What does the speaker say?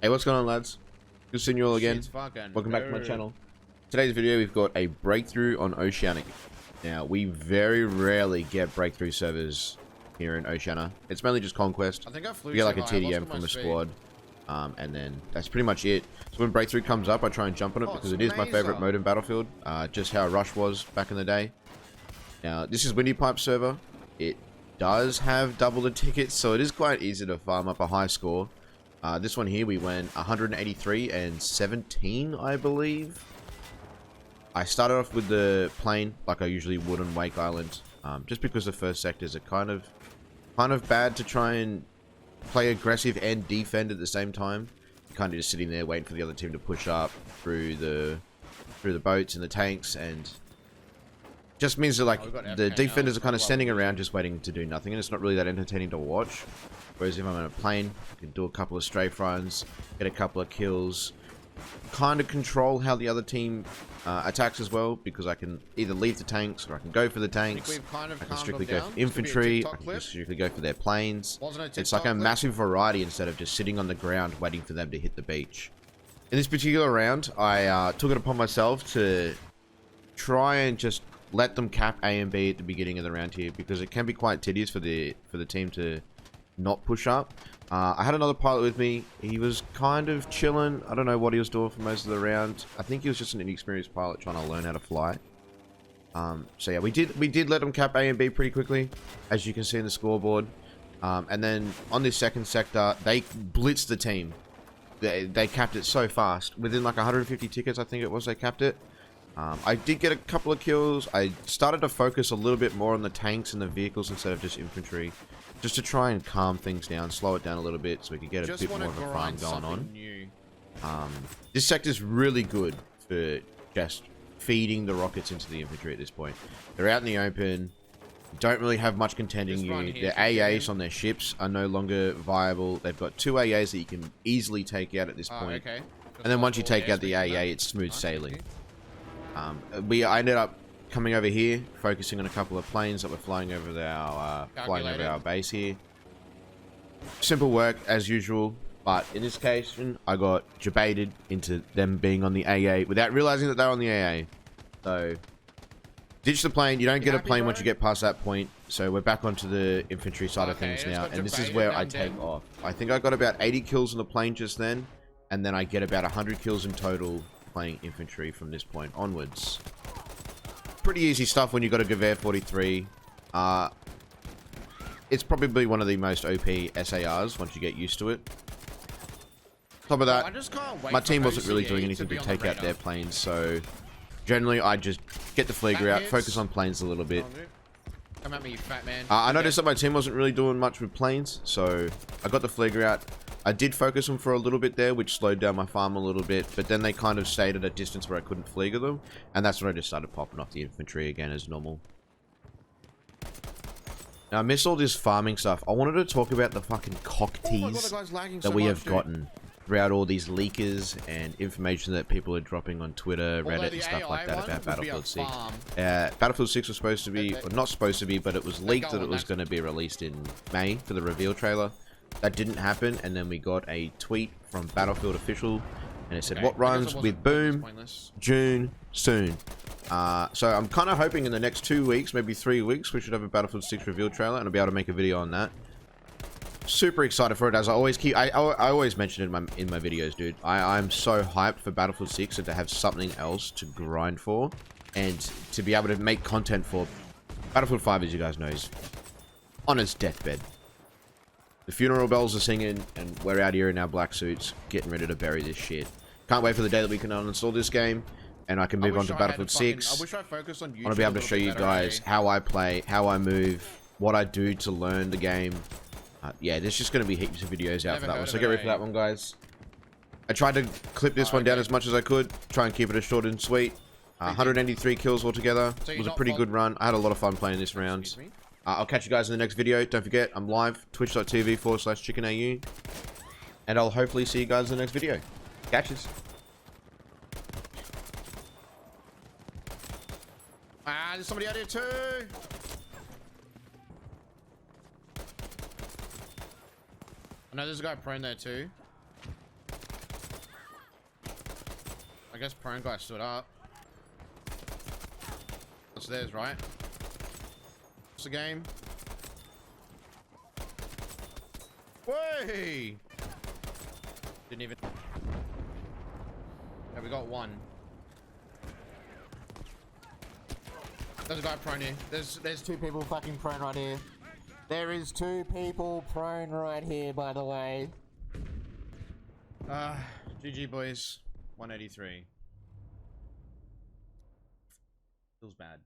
Hey, what's going on, lads? Good seeing you all again. Welcome back to my channel. Today's video, we've got a breakthrough on Oceanic. Now, we very rarely get breakthrough servers here in Oceania. It's mainly just Conquest. I think I flew we get like a so high, TDM from a squad, and then that's pretty much it. So when breakthrough comes up, I try and jump on it because it is my favorite mode in Battlefield. Just how Rush was back in the day. Now, this is Windy Pipe server. It does have double the tickets, so it is quite easy to farm up a high score. This one here, we went 183 and 17, I believe. I started off with the plane, like I usually would on Wake Island, just because the first sectors are kind of bad to try and play aggressive and defend at the same time. You're kind of just sitting there waiting for the other team to push up through the boats and the tanks, and just means that like the defenders are kind of standing around just waiting to do nothing, and it's not really that entertaining to watch. Whereas if I'm on a plane, I can do a couple of strafe runs, get a couple of kills, kind of control how the other team attacks as well, because I can either leave the tanks or I can go for the tanks. I can strictly go for infantry, I can just strictly go for their planes. It's like a massive variety instead of just sitting on the ground waiting for them to hit the beach. In this particular round, I took it upon myself to try and just let them cap A and B at the beginning of the round here, because it can be quite tedious for the team to not push up. I had another pilot with me. He was kind of chilling. I don't know what he was doing for most of the round. I think he was just an inexperienced pilot trying to learn how to fly. So yeah, we did let them cap A and B pretty quickly, as you can see in the scoreboard. And then on this second sector, they blitzed the team. They capped it so fast. Within like 150 tickets, I think it was, they capped it. I did get a couple of kills. I started to focus a little bit more on the tanks and the vehicles instead of just infantry, just to try and calm things down, slow it down a little bit, so we could get a bit more of a fight going on. This sector's really good for just feeding the rockets into the infantry at this point. They're out in the open, don't really have much contending you. Their AAs on their ships are no longer viable. They've got 2 AAs that you can easily take out at this point. And then once you take out the AA, it's smooth sailing. I ended up coming over here, focusing on a couple of planes that were flying over our base here. Simple work as usual, but in this case, I got jebaited into them being on the AA without realizing that they were on the AA. So, ditch the plane. You don't get a plane once you get past that point. So we're back onto the infantry side of things now, and this is where I take off. I think I got about 80 kills on the plane just then, and then I get about 100 kills in total playing infantry from this point onwards. Pretty easy stuff when you got a Gewehr 43. It's probably one of the most OP SARs once you get used to it. Top of that, my team wasn't really doing anything to take out their planes, so generally I just get the Flieger out, focus on planes a little bit. Come at me, you fat man. I noticed that my team wasn't really doing much with planes, so I got the Flieger out. I did focus them for a little bit there, which slowed down my farm a little bit, but then they kind of stayed at a distance where I couldn't Flieger them, and that's when I just started popping off the infantry again as normal. Now, I missed all this farming stuff. I wanted to talk about the fucking cocktease that we have gotten throughout all these leakers and information that people are dropping on Twitter, Reddit, and stuff like that about Battlefield 6. Battlefield 6 was supposed to be, or not supposed to be, but it was leaked that it was going to be released in May for the reveal trailer. That didn't happen, and then we got a tweet from Battlefield Official, and it said, what runs with Boom, June, soon. So I'm kind of hoping in the next 2 weeks, maybe 3 weeks, we should have a Battlefield 6 reveal trailer, and I'll be able to make a video on that. Super excited for it, as I always keep. I always mention it in my videos, dude. I'm so hyped for Battlefield 6 and to have something else to grind for, and to be able to make content for. Battlefield 5, as you guys know, is on its deathbed. The funeral bells are singing, and we're out here in our black suits, getting ready to bury this shit. Can't wait for the day that we can uninstall this game, and I can move on to Battlefield 6. I want to be able to show you guys how I play, how I move, what I do to learn the game. Yeah, there's just going to be heaps of videos out for that one, so get ready for that one, guys. I tried to clip this one down as much as I could, try and keep it as short and sweet. 183 kills altogether. It was a pretty good run. I had a lot of fun playing this round. I'll catch you guys in the next video. Don't forget, I'm live, twitch.tv/chickenau, and I'll hopefully see you guys in the next video. Catches. There's somebody out here too. I know there's a guy prone there too. I guess prone guy stood up. That's theirs, right? What's the game? Way! Didn't even... Yeah, we got one. There's a guy prone here. There's two people fucking prone right here. There is two people prone right here, by the way. GG boys. 183. Feels bad.